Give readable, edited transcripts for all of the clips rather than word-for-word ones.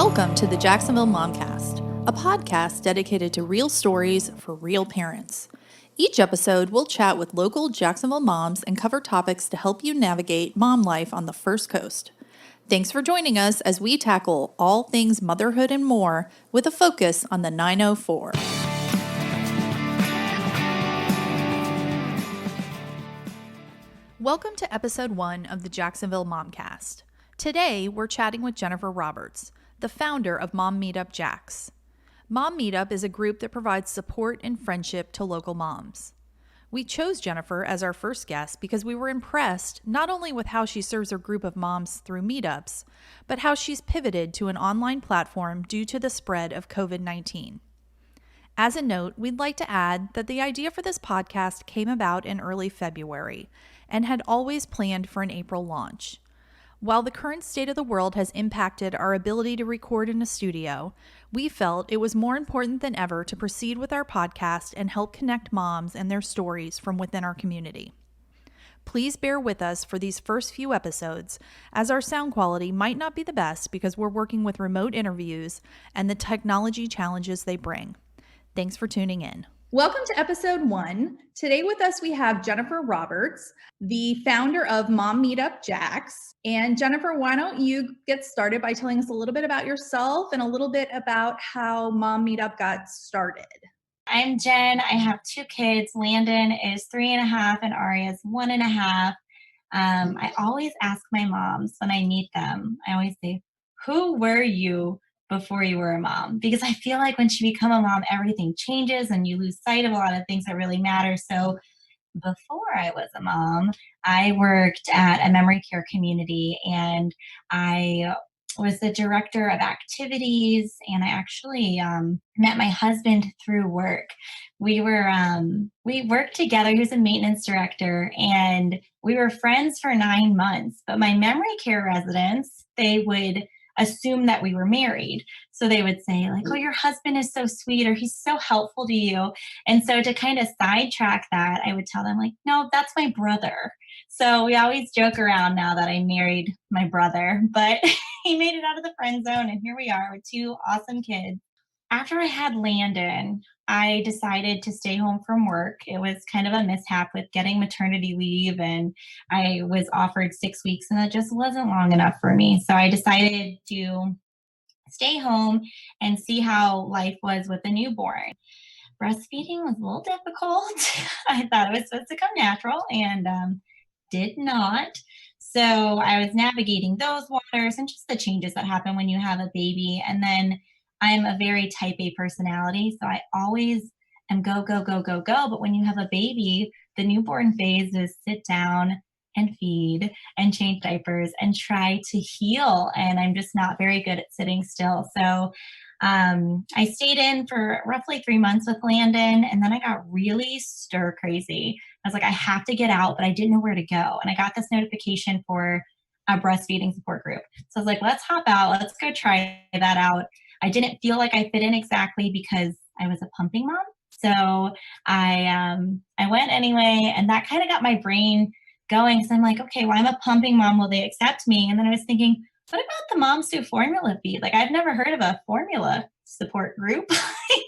Welcome to the Jacksonville Momcast, a podcast dedicated to real stories for real parents. Each episode, we'll chat with local Jacksonville moms and cover topics to help you navigate mom life on the First Coast. Thanks for joining us as we tackle all things motherhood and more with a focus on the 904. Welcome to episode 1 of the Jacksonville Momcast. Today, we're chatting with Jennifer Roberts, the founder of Mom Meetup Jax. Mom Meetup is a group that provides support and friendship to local moms. We chose Jennifer as our first guest because we were impressed not only with how she serves her group of moms through meetups, but how she's pivoted to an online platform due to the spread of COVID-19. As a note, we'd like to add that the idea for this podcast came about in early February and had always planned for an April launch. While the current state of the world has impacted our ability to record in a studio, we felt it was more important than ever to proceed with our podcast and help connect moms and their stories from within our community. Please bear with us for these first few episodes, as our sound quality might not be the best because we're working with remote interviews and the technology challenges they bring. Thanks for tuning in. Welcome to episode 1. Today with us, we have Jennifer Roberts, the founder of Mom Meetup Jax. And Jennifer, why don't you get started by telling us a little bit about yourself and a little bit about how Mom Meetup got started? I'm Jen. I have 2 kids. Landon is 3.5 and Aria is 1.5. I always ask my moms when I meet them, I always say, who were you before you were a mom? Because I feel like once you become a mom, everything changes and you lose sight of a lot of things that really matter. So before I was a mom, I worked at a memory care community and I was the director of activities, and I actually met my husband through work. We worked together. He was a maintenance director, and we were friends for 9 months. But my memory care residents, they would assume that we were married. So they would say like, oh, your husband is so sweet, or he's so helpful to you. And so to kind of sidetrack that, I would tell them like, no, that's my brother. So we always joke around now that I married my brother, but he made it out of the friend zone. And here we are with 2 awesome kids. After I had Landon, I decided to stay home from work. It was kind of a mishap with getting maternity leave, and I was offered 6 weeks, and that just wasn't long enough for me. So I decided to stay home and see how life was with a newborn. Breastfeeding was a little difficult. I thought it was supposed to come natural, and did not. So I was navigating those waters and just the changes that happen when you have a baby. And then I'm a very type A personality, so I always am go, go, go, go, go. But when you have a baby, the newborn phase is sit down and feed and change diapers and try to heal. And I'm just not very good at sitting still. So I stayed in for roughly 3 months with Landon, and then I got really stir crazy. I was like, I have to get out, but I didn't know where to go. And I got this notification for a breastfeeding support group. So I was like, let's hop out. Let's go try that out. I didn't feel like I fit in exactly because I was a pumping mom. So I went anyway, and that kind of got my brain going. So I'm like, okay, well, I'm a pumping mom. Will they accept me? And then I was thinking, what about the moms who formula feed? Like, I've never heard of a formula support group. Like,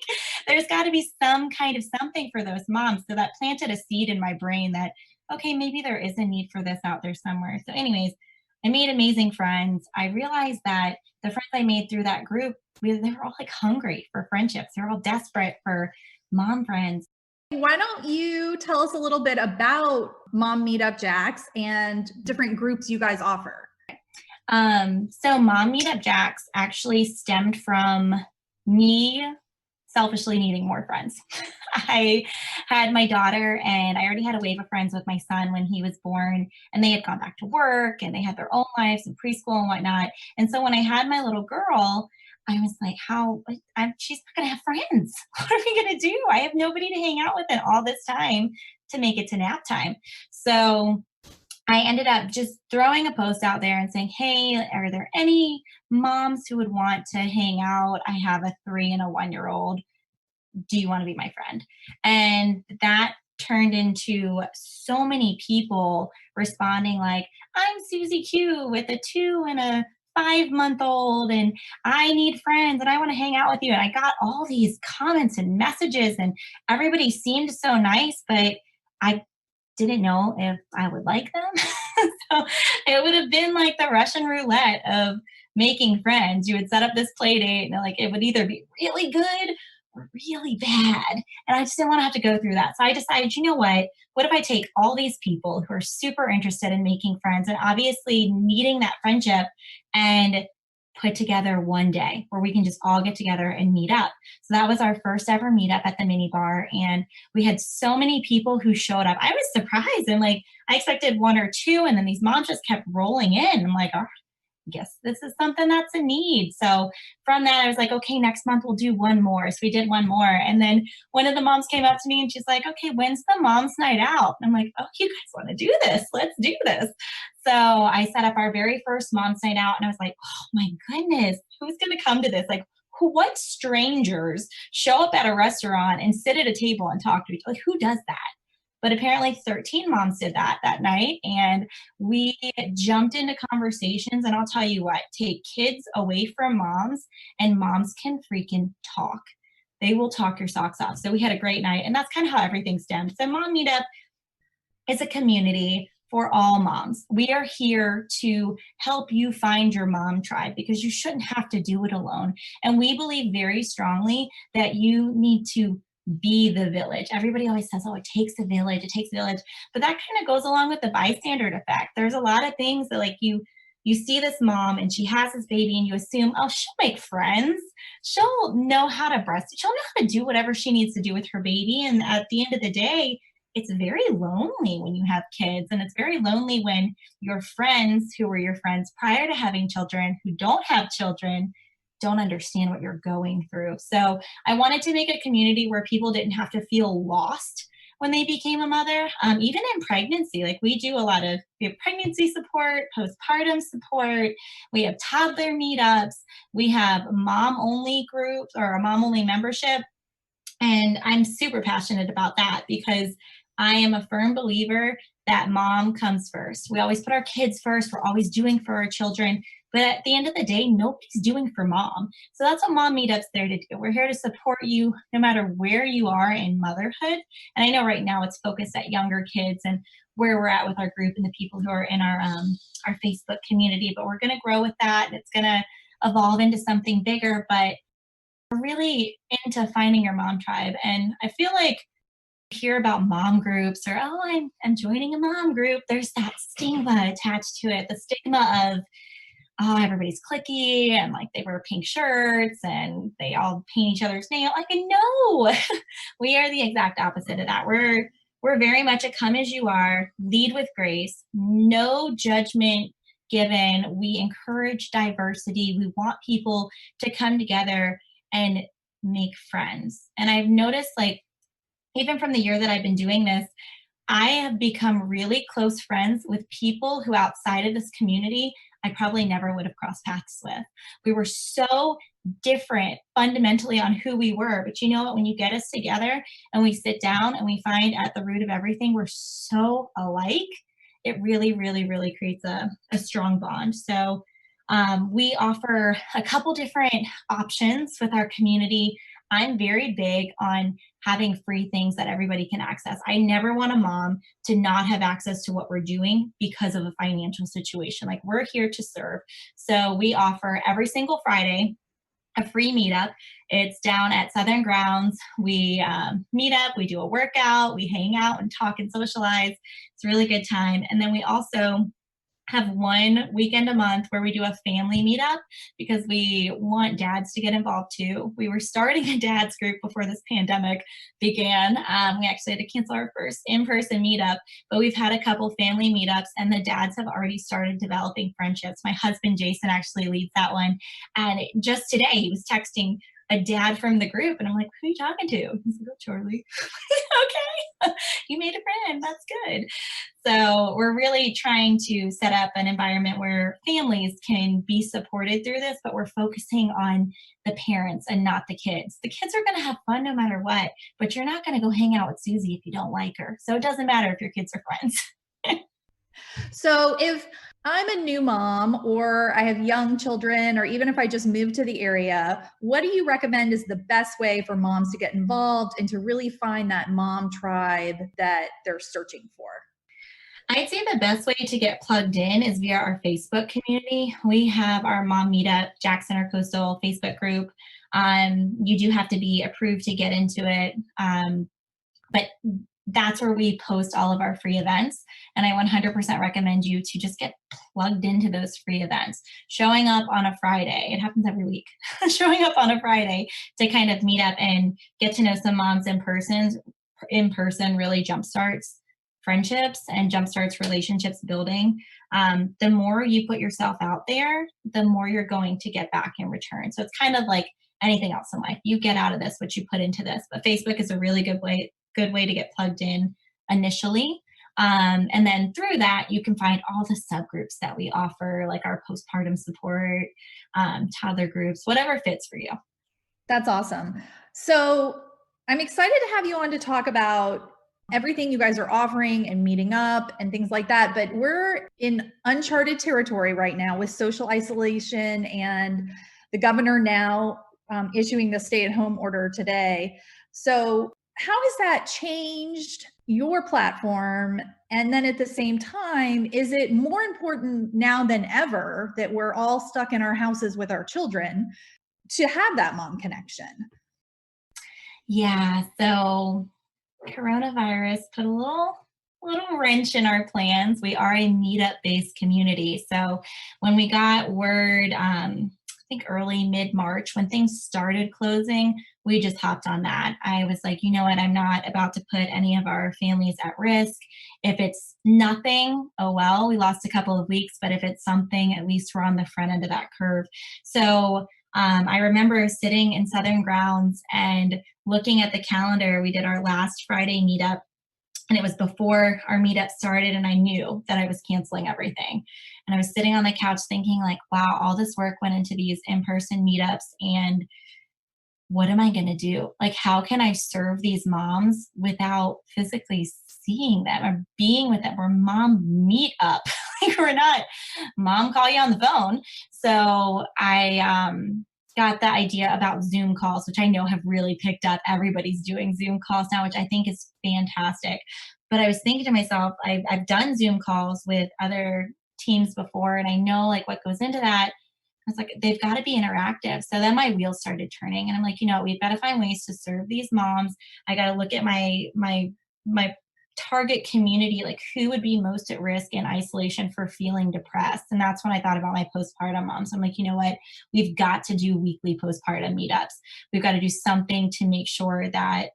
there's got to be some kind of something for those moms. So that planted a seed in my brain that, okay, maybe there is a need for this out there somewhere. So anyways, I made amazing friends. I realized that the friends I made through that group, they were all like hungry for friendships. They were all desperate for mom friends. Why don't you tell us a little bit about Mom Meetup Jax and different groups you guys offer? So Mom Meetup Jax actually stemmed from me selfishly needing more friends. I had my daughter, and I already had a wave of friends with my son when he was born, and they had gone back to work and they had their own lives in preschool and whatnot. And so when I had my little girl, I was like, she's not going to have friends. What are we going to do? I have nobody to hang out with in all this time to make it to nap time. So I ended up just throwing a post out there and saying, hey, are there any moms who would want to hang out? I have a 3 and a 1-year-old. Do you want to be my friend? And that turned into so many people responding like, I'm Susie Q with a 2 and a 5-month-old and I need friends and I want to hang out with you. And I got all these comments and messages, and everybody seemed so nice, but I didn't know if I would like them. So it would have been like the Russian roulette of making friends. You would set up this play date and like it would either be really good or really bad. And I just didn't want to have to go through that. So I decided, you know what? What if I take all these people who are super interested in making friends and obviously needing that friendship and put together one day where we can just all get together and meet up. So that was our first ever meetup at the mini bar. And we had so many people who showed up. I was surprised, and like I expected one or two, and then these moms just kept rolling in. I'm like, oh, I guess this is something that's a need. So from that, I was like, okay, next month we'll do one more. So we did one more. And then one of the moms came up to me and she's like, okay, when's the mom's night out? And I'm like, oh, you guys want to do this? Let's do this. So I set up our very first mom's night out, and I was like, oh my goodness, who's going to come to this? Like, what strangers show up at a restaurant and sit at a table and talk to each other? Like, who does that? But apparently 13 moms did that night. And we jumped into conversations. And I'll tell you what, take kids away from moms, and moms can freaking talk. They will talk your socks off. So we had a great night. And that's kind of how everything stemmed. So Mom Meetup is a community for all moms. We are here to help you find your mom tribe because you shouldn't have to do it alone. And we believe very strongly that you need to be the village. Everybody always says, oh, it takes a village, it takes a village. But that kind of goes along with the bystander effect. There's a lot of things that like you see this mom and she has this baby and you assume, oh, she'll make friends. She'll know how to breastfeed. She'll know how to do whatever she needs to do with her baby. And at the end of the day, it's very lonely when you have kids, and it's very lonely when your friends who were your friends prior to having children who don't have children don't understand what you're going through. So I wanted to make a community where people didn't have to feel lost when they became a mother, even in pregnancy. Like we have pregnancy support, postpartum support, we have toddler meetups, we have mom only groups or a mom only membership. And I'm super passionate about that because I am a firm believer that mom comes first. We always put our kids first. We're always doing for our children. But at the end of the day, nobody's doing for mom. So that's what Mom Meetup's there to do. We're here to support you no matter where you are in motherhood. And I know right now it's focused at younger kids and where we're at with our group and the people who are in our Facebook community. But we're going to grow with that, and it's going to evolve into something bigger. But we're really into finding your mom tribe. And I feel like hear about mom groups or, oh, I'm joining a mom group. There's that stigma attached to it, the stigma of, oh, everybody's cliquey and like they wear pink shirts and they all paint each other's nails. Like, no, we are the exact opposite of that. We're very much a come as you are, lead with grace, no judgment given. We encourage diversity. We want people to come together and make friends. And I've noticed, like, even from the year that I've been doing this, I have become really close friends with people who outside of this community I probably never would have crossed paths with. We were so different fundamentally on who we were. But you know what? When you get us together and we sit down and we find at the root of everything, we're so alike, it really, really, really creates a strong bond. So we offer a couple different options with our community. I'm very big on having free things that everybody can access. I never want a mom to not have access to what we're doing because of a financial situation. Like, we're here to serve. So we offer every single Friday a free meetup. It's down at Southern Grounds. We meet up, we do a workout, we hang out and talk and socialize. It's a really good time. And then we also have one weekend a month where we do a family meetup because we want dads to get involved too. We were starting a dads group before this pandemic began. We actually had to cancel our first in-person meetup, but we've had a couple family meetups and the dads have already started developing friendships. My husband, Jason, actually leads that one. And just today he was texting a dad from the group and I'm like, who are you talking to? He's like, oh, Charlie. Okay. You made a friend. That's good. So we're really trying to set up an environment where families can be supported through this, but we're focusing on the parents and not the kids. The kids are going to have fun no matter what, but you're not going to go hang out with Susie if you don't like her. So it doesn't matter if your kids are friends. So if I'm a new mom, or I have young children, or even if I just moved to the area, what do you recommend is the best way for moms to get involved and to really find that mom tribe that they're searching for? I'd say the best way to get plugged in is via our Facebook community. We have our Mom Meetup Jackson or Coastal Facebook group. You do have to be approved to get into it, but that's where we post all of our free events. And I 100% recommend you to just get plugged into those free events. Showing up on a Friday, it happens every week, showing up on a Friday to kind of meet up and get to know some moms in person really jumpstarts friendships and jumpstarts relationships building. The more you put yourself out there, the more you're going to get back in return. So it's kind of like anything else in life. You get out of this what you put into this. But Facebook is a really good way to get plugged in initially. And then through that, you can find all the subgroups that we offer, like our postpartum support, toddler groups, whatever fits for you. That's awesome. So I'm excited to have you on to talk about everything you guys are offering and meeting up and things like that. But we're in uncharted territory right now with social isolation and the governor now issuing the stay at home order today. So, how has that changed your platform? And then at the same time, is it more important now than ever that we're all stuck in our houses with our children to have that mom connection? Yeah, so coronavirus put a little wrench in our plans. We are a meetup based community. So when we got word, I think early mid March, when things started closing, we just hopped on that. I was like, you know what? I'm not about to put any of our families at risk. If it's nothing, oh well, we lost a couple of weeks, but if it's something, at least we're on the front end of that curve. So I remember sitting in Southern Grounds and looking at the calendar. We did our last Friday meetup, and it was before our meetup started, and I knew that I was canceling everything. And I was sitting on the couch thinking like, wow, all this work went into these in-person meetups, and what am I going to do? Like, how can I serve these moms without physically seeing them or being with them? We're mom meet up. Like, we're not mom call you on the phone. So I got the idea about Zoom calls, which I know have really picked up. Everybody's doing Zoom calls now, which I think is fantastic. But I was thinking to myself, I've done Zoom calls with other teams before, and I know like what goes into that. I was like, they've got to be interactive. So then my wheels started turning, and I'm like, we've got to find ways to serve these moms. I got to look at my target community, like who would be most at risk in isolation for feeling depressed. And that's when I thought about my postpartum moms. I'm like, you know what? We've got to do weekly postpartum meetups. We've got to do something to make sure that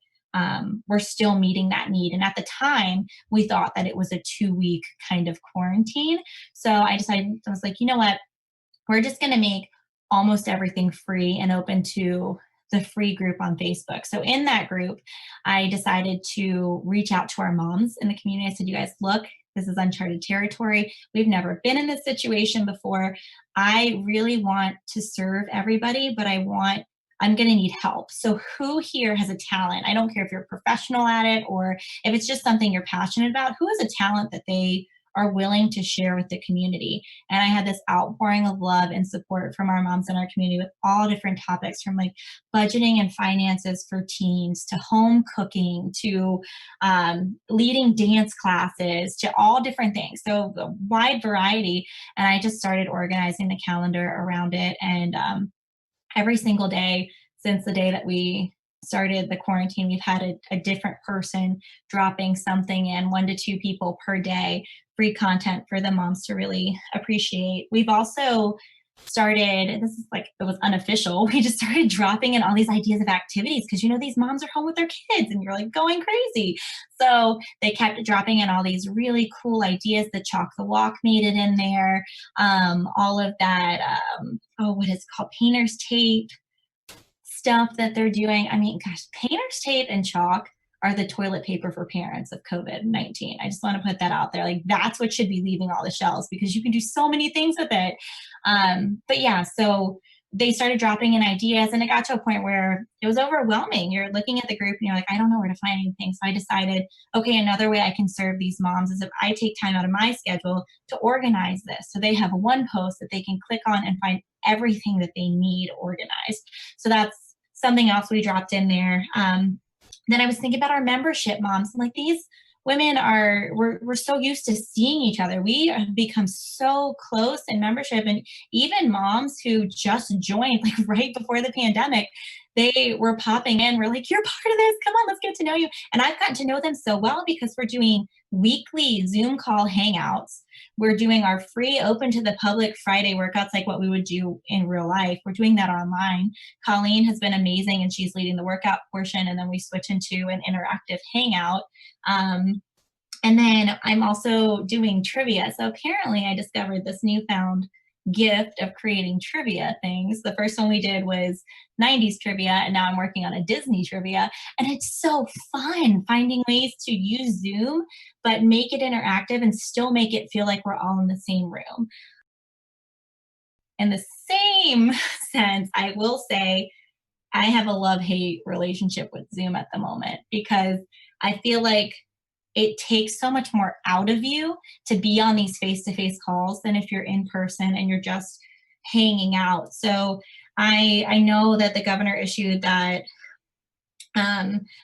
we're still meeting that need. And at the time, we thought that it was a 2-week kind of quarantine. So I decided, I was like, you know what? We're just going to make almost everything free and open to the free group on Facebook. So in that group, I decided to reach out to our moms in the community. I said, you guys, look, this is uncharted territory. We've never been in this situation before. I really want to serve everybody, but I'm going to need help. So who here has a talent? I don't care if you're a professional at it or if it's just something you're passionate about. Who has a talent that they are willing to share with the community? And I had this outpouring of love and support from our moms in our community with all different topics, from like budgeting and finances for teens to home cooking to leading dance classes to all different things. So a wide variety. And I just started organizing the calendar around it. And every single day since the day that we started the quarantine, we've had a different person dropping something in, 1 to 2 people per day, free content for the moms to really appreciate. We've also started, this is like, it was unofficial, we just started dropping in all these ideas of activities because these moms are home with their kids and you're like going crazy. So they kept dropping in all these really cool ideas. The Chalk the Walk made it in there. All of that, what is it called? Painter's tape stuff that they're doing. I mean, gosh, painter's tape and chalk are the toilet paper for parents of COVID-19. I just want to put that out there. Like, that's what should be leaving all the shelves because you can do so many things with it. But yeah, so they started dropping in ideas, and it got to a point where it was overwhelming. You're looking at the group and you're like, I don't know where to find anything. So I decided, okay, another way I can serve these moms is if I take time out of my schedule to organize this. So they have one post that they can click on and find everything that they need organized. So that's something else we dropped in there. Then I was thinking about our membership moms. I'm like, these women are, we're so used to seeing each other. We have become so close in membership, and even moms who just joined like right before the pandemic, they were popping in. We're like, you're part of this. Come on, let's get to know you. And I've gotten to know them so well because we're doing weekly Zoom call hangouts. We're doing our free open to the public Friday workouts like what we would do in real life. We're doing that online. Colleen has been amazing and she's leading the workout portion. And then we switch into an interactive hangout. And then I'm also doing trivia. So apparently I discovered this newfound gift of creating trivia things. The first one we did was 90s trivia, and now I'm working on a Disney trivia. And it's so fun finding ways to use Zoom, but make it interactive and still make it feel like we're all in the same room. In the same sense, I will say I have a love-hate relationship with Zoom at the moment because I feel like it takes so much more out of you to be on these face-to-face calls than if you're in person and you're just hanging out. So I know that the governor issued that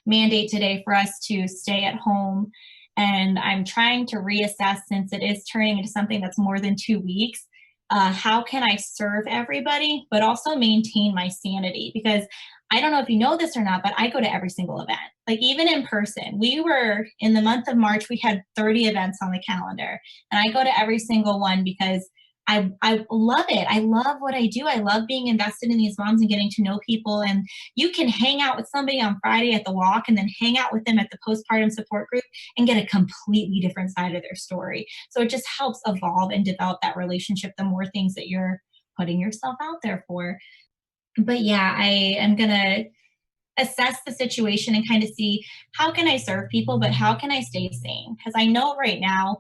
mandate today for us to stay at home. And I'm trying to reassess, since it is turning into something that's more than 2 weeks, how can I serve everybody, but also maintain my sanity? Because I don't know if you know this or not, but I go to every single event, like even in person. We were in the month of March, we had 30 events on the calendar, and I go to every single one because I love it. I love what I do. I love being invested in these moms and getting to know people. And you can hang out with somebody on Friday at the walk and then hang out with them at the postpartum support group and get a completely different side of their story. So it just helps evolve and develop that relationship the more things that you're putting yourself out there for. But yeah, I am going to assess the situation and kind of see how can I serve people, but how can I stay sane? Because I know right now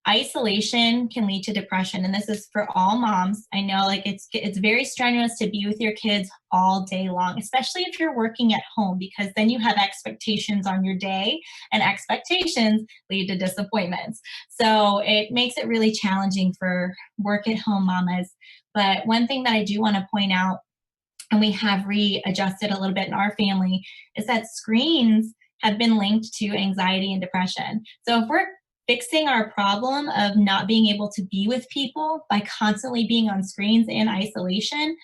isolation can lead to depression, and this is for all moms. I know, like, it's very strenuous to be with your kids all day long, especially if you're working at home, because then you have expectations on your day, and expectations lead to disappointments. So it makes it really challenging for work at home mamas. But one thing that I do want to point out, and we have readjusted a little bit in our family, is that screens have been linked to anxiety and depression. So if we're fixing our problem of not being able to be with people by constantly being on screens in isolation,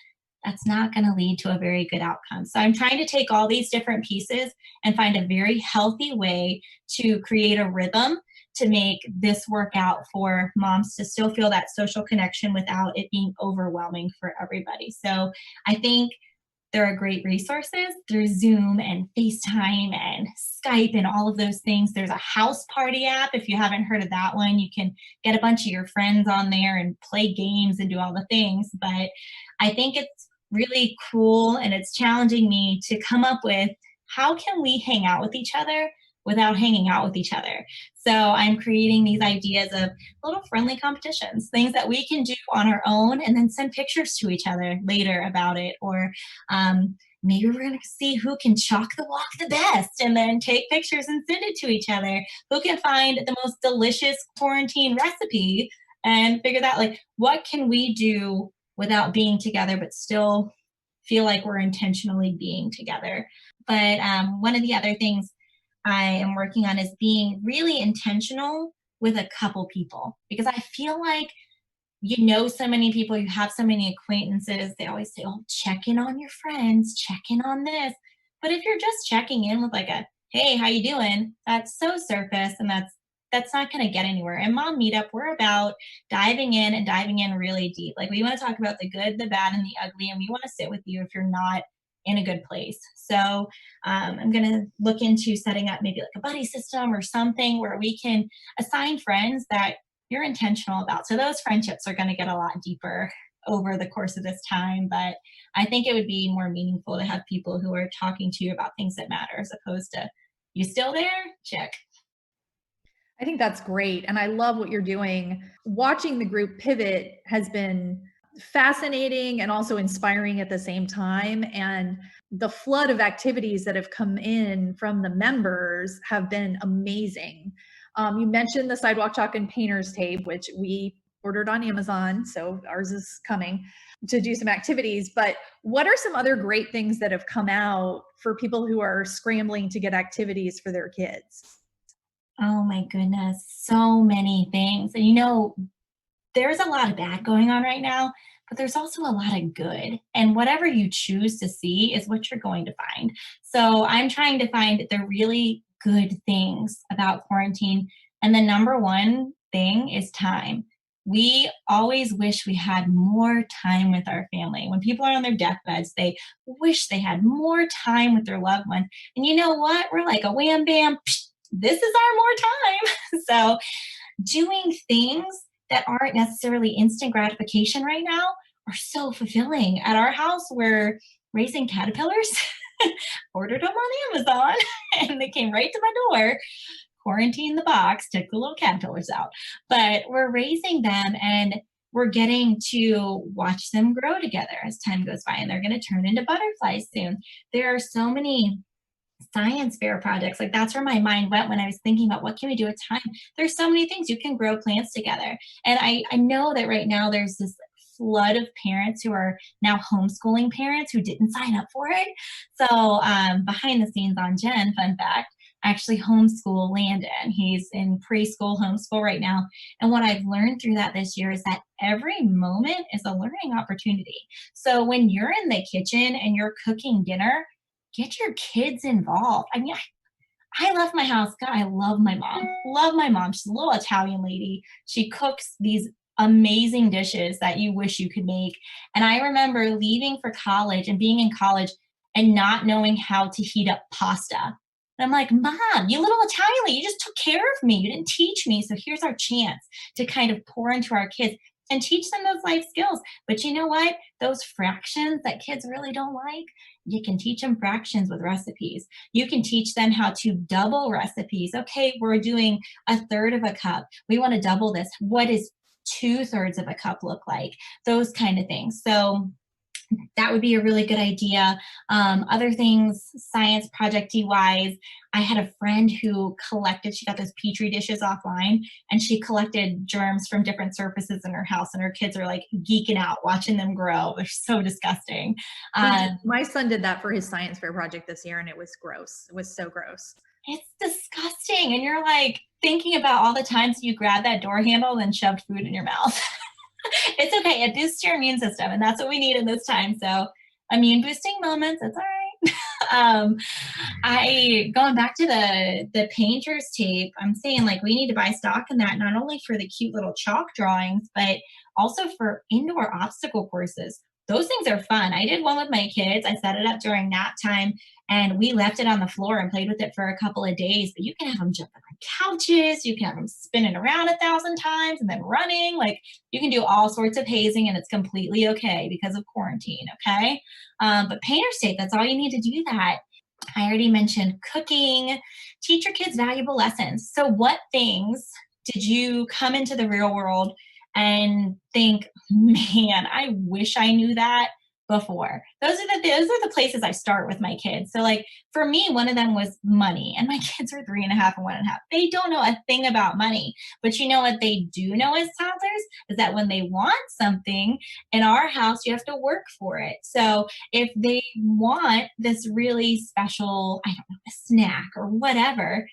that's not going to lead to a very good outcome. So I'm trying to take all these different pieces and find a very healthy way to create a rhythm to make this work out for moms to still feel that social connection without it being overwhelming for everybody. So I think there are great resources through Zoom and FaceTime and Skype and all of those things. There's a house party app. If you haven't heard of that one, you can get a bunch of your friends on there and play games and do all the things. But I think it's really cool, and it's challenging me to come up with how can we hang out with each other without hanging out with each other. So I'm creating these ideas of little friendly competitions, things that we can do on our own and then send pictures to each other later about it. Or maybe we're going to see who can chalk the walk the best and then take pictures and send it to each other. Who can find the most delicious quarantine recipe and figure that, like, what can we do without being together but still feel like we're intentionally being together. But one of the other things I am working on is being really intentional with a couple people, because I feel like you know so many people, you have so many acquaintances. They always say, oh, check in on your friends, check in on this. But if you're just checking in with like a, hey, how you doing? That's so surface, and that's not going to get anywhere. And Mom Meetup, we're about diving in and diving in really deep. Like, we want to talk about the good, the bad, and the ugly, and we want to sit with you if you're not in a good place. So I'm going to look into setting up maybe like a buddy system or something where we can assign friends that you're intentional about. So those friendships are going to get a lot deeper over the course of this time. But I think it would be more meaningful to have people who are talking to you about things that matter, as opposed to, you still there? Check. I think that's great. And I love what you're doing. Watching the group pivot has been fascinating and also inspiring at the same time. And the flood of activities that have come in from the members have been amazing. You mentioned the sidewalk chalk and painter's tape, which we ordered on Amazon, so ours is coming to do some activities. But what are some other great things that have come out for people who are scrambling to get activities for their kids? Oh my goodness, so many things. And you know, there's a lot of bad going on right now, but there's also a lot of good. And whatever you choose to see is what you're going to find. So I'm trying to find the really good things about quarantine. And the number one thing is time. We always wish we had more time with our family. When people are on their deathbeds, they wish they had more time with their loved one. And you know what? We're like a wham bam, psh, this is our more time. So doing things that aren't necessarily instant gratification right now are so fulfilling. At our house, we're raising caterpillars. Ordered them on Amazon and they came right to my door. Quarantine the box, took the little caterpillars out. But we're raising them and we're getting to watch them grow together as time goes by, and they're going to turn into butterflies soon. There are so many science fair projects. Like that's where my mind went when I was thinking about what can we do with time. There's so many things you can grow plants together. And I know that right now there's this flood of parents who are now homeschooling parents who didn't sign up for it. So behind the scenes on Jen, fun fact, I actually homeschool Landon. He's in preschool homeschool right now. And what I've learned through that this year is that every moment is a learning opportunity. So when you're in the kitchen and you're cooking dinner, get your kids involved. I mean, I left my house. God, I love my mom. Love my mom. She's a little Italian lady. She cooks these amazing dishes that you wish you could make. And I remember leaving for college and being in college and not knowing how to heat up pasta. And I'm like, Mom, you little Italian lady, you just took care of me. You didn't teach me. So here's our chance to kind of pour into our kids and teach them those life skills. But you know what? Those fractions that kids really don't like, you can teach them fractions with recipes. You can teach them how to double recipes. Okay, we're doing a third of a cup. We want to double this. What does two-thirds of a cup look like? Those kind of things. So that would be a really good idea. Other things, science project-y wise, I had a friend who collected, she got those Petri dishes offline, and she collected germs from different surfaces in her house, and her kids are like geeking out watching them grow. They're so disgusting. My son did that for his science fair project this year, and it was gross. It was so gross. It's disgusting. And you're like thinking about all the times you grabbed that door handle and shoved food in your mouth. It's okay. It boosts your immune system, and that's what we need in this time. So, immune boosting moments, it's all right. I going back to the painter's tape, I'm saying like we need to buy stock in that, not only for the cute little chalk drawings, but also for indoor obstacle courses. Those things are fun. I did one with my kids. I set it up during nap time and we left it on the floor and played with it for a couple of days. But you can have them jumping on couches, you can have them spinning around 1,000 times and then running. Like you can do all sorts of hazing and it's completely okay because of quarantine. Okay. But painter's tape, that's all you need to do that. I already mentioned cooking, teach your kids valuable lessons. So, what things did you come into the real world and think, man, I wish I knew that before? Those are the places I start with my kids. So, like for me, one of them was money, and my kids are 3.5 and 1.5. They don't know a thing about money, but you know what they do know as toddlers is that when they want something in our house, you have to work for it. So if they want this really special, I don't know, a snack or whatever,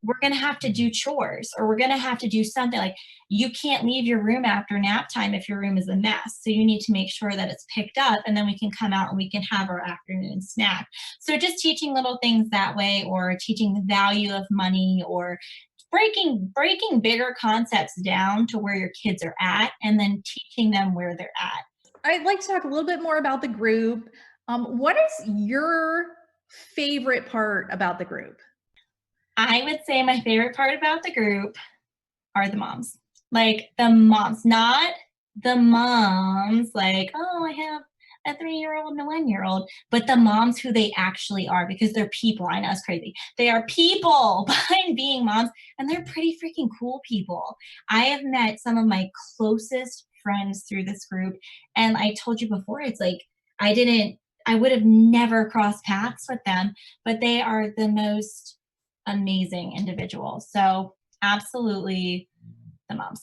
we're going to have to do chores or we're going to have to do something. Like you can't leave your room after nap time if your room is a mess. So you need to make sure that it's picked up and then we can come out and we can have our afternoon snack. So just teaching little things that way, or teaching the value of money, or breaking bigger concepts down to where your kids are at and then teaching them where they're at. I'd like to talk a little bit more about the group. What is your favorite part about the group? I would say my favorite part about the group are the moms. Like the moms, not the moms like, oh, I have a 3-year-old and a 1-year-old, but the moms who they actually are, because they're people. I know it's crazy. They are people behind being moms, and they're pretty freaking cool people. I have met some of my closest friends through this group. And I told you before, it's like I would have never crossed paths with them, but they are the most amazing individuals. So absolutely the moms.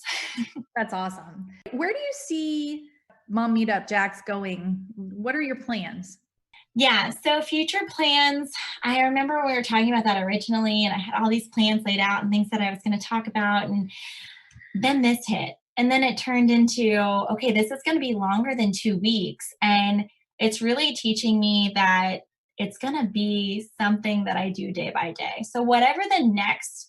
That's awesome. Where do you see Mom Meetup Jax going? What are your plans? Yeah, so future plans, I remember we were talking about that originally, and I had all these plans laid out and things that I was going to talk about. And then this hit. And then it turned into, okay, this is going to be longer than 2 weeks. And it's really teaching me that it's going to be something that I do day by day. So, whatever the next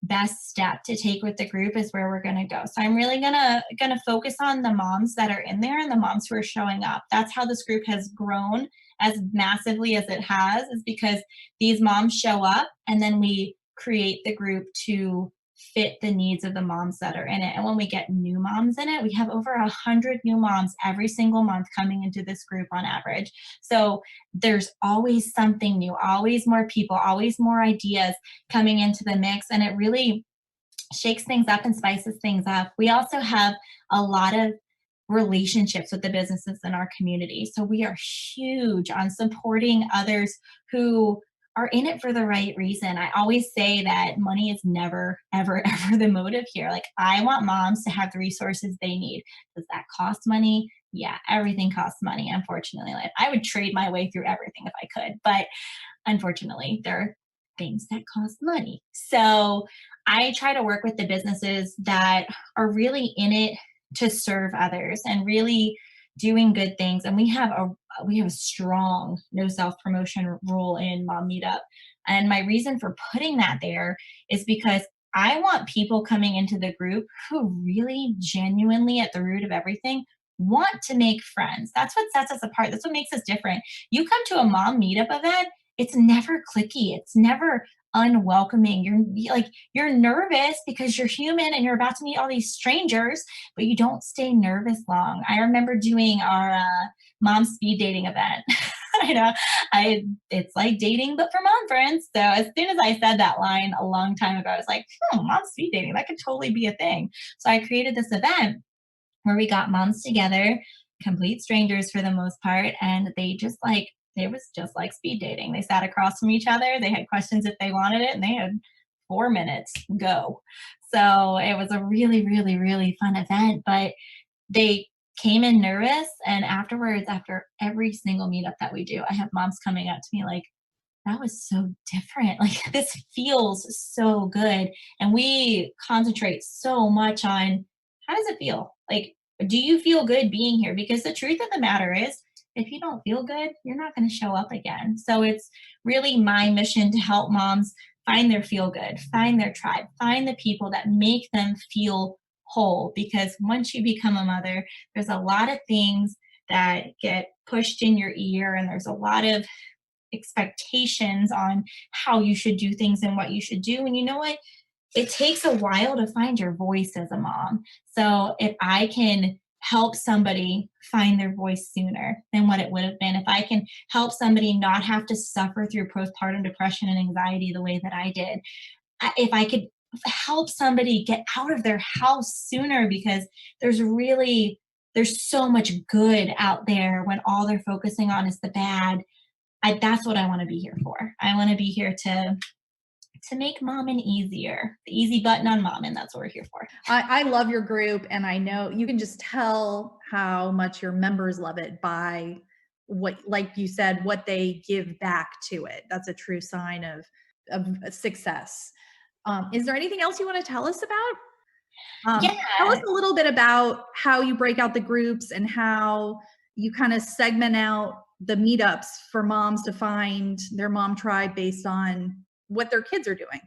best step to take with the group is where we're going to go. So I'm really going to focus on the moms that are in there and the moms who are showing up. That's how this group has grown as massively as it has, is because these moms show up and then we create the group to fit the needs of the moms that are in it. And when we get new moms in it, we have over 100 new moms every single month coming into this group on average. So there's always something new, always more people, always more ideas coming into the mix. And it really shakes things up and spices things up. We also have a lot of relationships with the businesses in our community. So we are huge on supporting others who are in it for the right reason. I always say that money is never, ever, ever the motive here. Like, I want moms to have the resources they need. Does that cost money? Yeah, everything costs money, unfortunately. Like, I would trade my way through everything if I could, but unfortunately, there are things that cost money. So I try to work with the businesses that are really in it to serve others and really doing good things. And we have a strong no self promotion rule in Mom Meetup. And my reason for putting that there is because I want people coming into the group who really genuinely, at the root of everything, want to make friends. That's what sets us apart. That's what makes us different. You come to a Mom Meetup event, it's never clicky. It's never unwelcoming. You're nervous because you're human and you're about to meet all these strangers, but you don't stay nervous long. I remember doing our mom speed dating event. I know, it's like dating but for mom friends. So as soon as I said that line a long time ago, I was like, mom speed dating, that could totally be a thing. So I created this event where we got moms together, complete strangers for the most part, and it was just like speed dating. They sat across from each other, they had questions if they wanted it, and they had 4 minutes, go. So it was a really, really, really fun event, but they came in nervous. And afterwards, after every single meetup that we do, I have moms coming up to me like, that was so different. Like, this feels so good. And we concentrate so much on, how does it feel? Like, do you feel good being here? Because the truth of the matter is, if you don't feel good, you're not going to show up again. So it's really my mission to help moms find their feel good, find their tribe, find the people that make them feel whole. Because once you become a mother, there's a lot of things that get pushed in your ear, and there's a lot of expectations on how you should do things and what you should do. And you know what? It takes a while to find your voice as a mom. So if I can help somebody find their voice sooner than what it would have been, if I can help somebody not have to suffer through postpartum depression and anxiety the way that I did, if I could help somebody get out of their house sooner, because there's so much good out there when all they're focusing on is the bad. That's what I want to be here for. I want to be here to make momming easier, the easy button on momming. That's what we're here for. I love your group, and I know you can just tell how much your members love it by what, like you said, what they give back to it. That's a true sign of success. Is there anything else you want to tell us about? Yeah. Tell us a little bit about how you break out the groups and how you kind of segment out the meetups for moms to find their mom tribe based on what their kids are doing.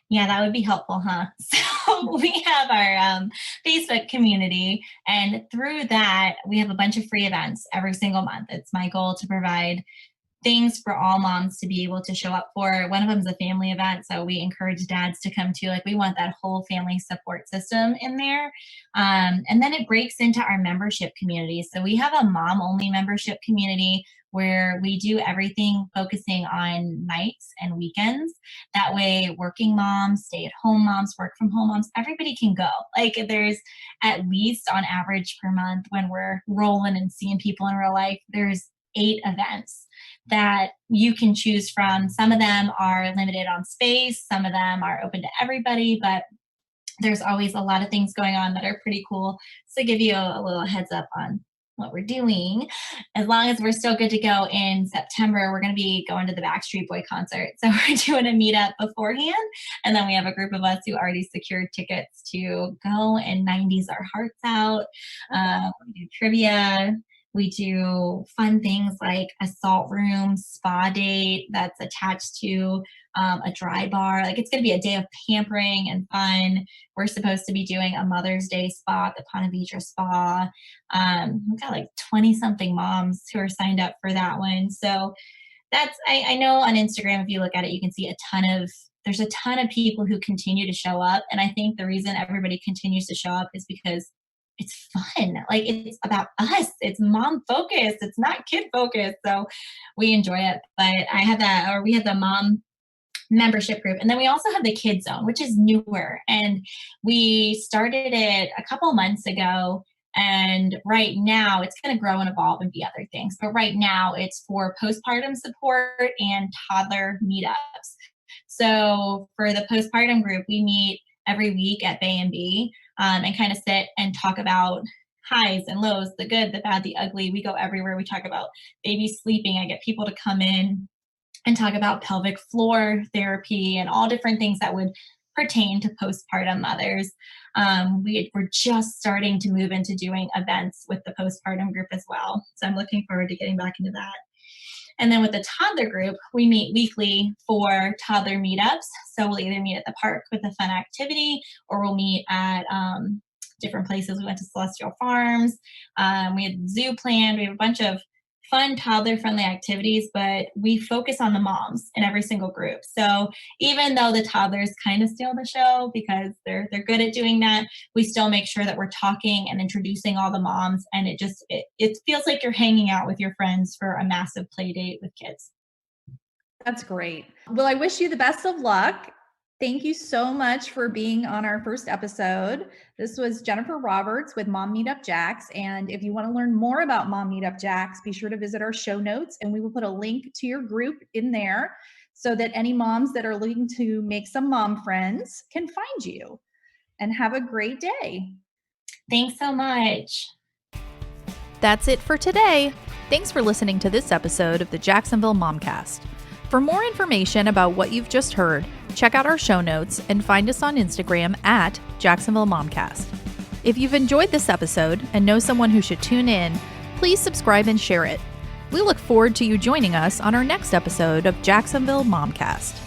Yeah, that would be helpful, huh? So we have our Facebook community, and through that, we have a bunch of free events every single month. It's my goal to provide things for all moms to be able to show up for. One of them is a family event, so we encourage dads to come too. Like, we want that whole family support system in there. And then it breaks into our membership community. So we have a mom-only membership community where we do everything focusing on nights and weekends. That way, working moms, stay at home moms, work from home moms, everybody can go. Like, there's at least on average per month, when we're rolling and seeing people in real life, there's 8 events that you can choose from. Some of them are limited on space, some of them are open to everybody, but there's always a lot of things going on that are pretty cool. So give you a little heads up on what we're doing. As long as we're still good to go in September, we're going to be going to the Backstreet Boy concert. So we're doing a meetup beforehand. And then we have a group of us who already secured tickets to go and 90s our hearts out. We do trivia. We do fun things like a salt room, spa date that's attached to a dry bar. Like, it's going to be a day of pampering and fun. We're supposed to be doing a Mother's Day spa at the Ponte Vedra Spa. We've got like 20 something moms who are signed up for that one. So that's, I know on Instagram, if you look at it, you can see there's a ton of people who continue to show up. And I think the reason everybody continues to show up is because it's fun. Like, it's about us. It's mom focused. It's not kid focused. So we enjoy it. But we have the mom membership group. And then we also have the Kid Zone, which is newer. And we started it a couple months ago. And right now it's going to grow and evolve and be other things. But right now it's for postpartum support and toddler meetups. So for the postpartum group, we meet every week at Bay and B, and kind of sit and talk about highs and lows, the good, the bad, the ugly. We go everywhere. We talk about baby sleeping. I get people to come in and talk about pelvic floor therapy and all different things that would pertain to postpartum mothers. We're just starting to move into doing events with the postpartum group as well. So I'm looking forward to getting back into that. And then with the toddler group, we meet weekly for toddler meetups. So we'll either meet at the park with a fun activity, or we'll meet at different places. We went to Celestial Farms. We had zoo planned. We have a bunch of fun toddler-friendly activities, but we focus on the moms in every single group. So even though the toddlers kind of steal the show because they're good at doing that, we still make sure that we're talking and introducing all the moms, and it feels like you're hanging out with your friends for a massive play date with kids. That's great. Well, I wish you the best of luck. Thank you so much for being on our first episode. This was Jennifer Roberts with Mom Meetup Jax. And if you want to learn more about Mom Meetup Jax, be sure to visit our show notes, and we will put a link to your group in there so that any moms that are looking to make some mom friends can find you. And have a great day. Thanks so much. That's it for today. Thanks for listening to this episode of the Jacksonville Momcast. For more information about what you've just heard, check out our show notes and find us on Instagram at Jacksonville Momcast. If you've enjoyed this episode and know someone who should tune in, please subscribe and share it. We look forward to you joining us on our next episode of Jacksonville Momcast.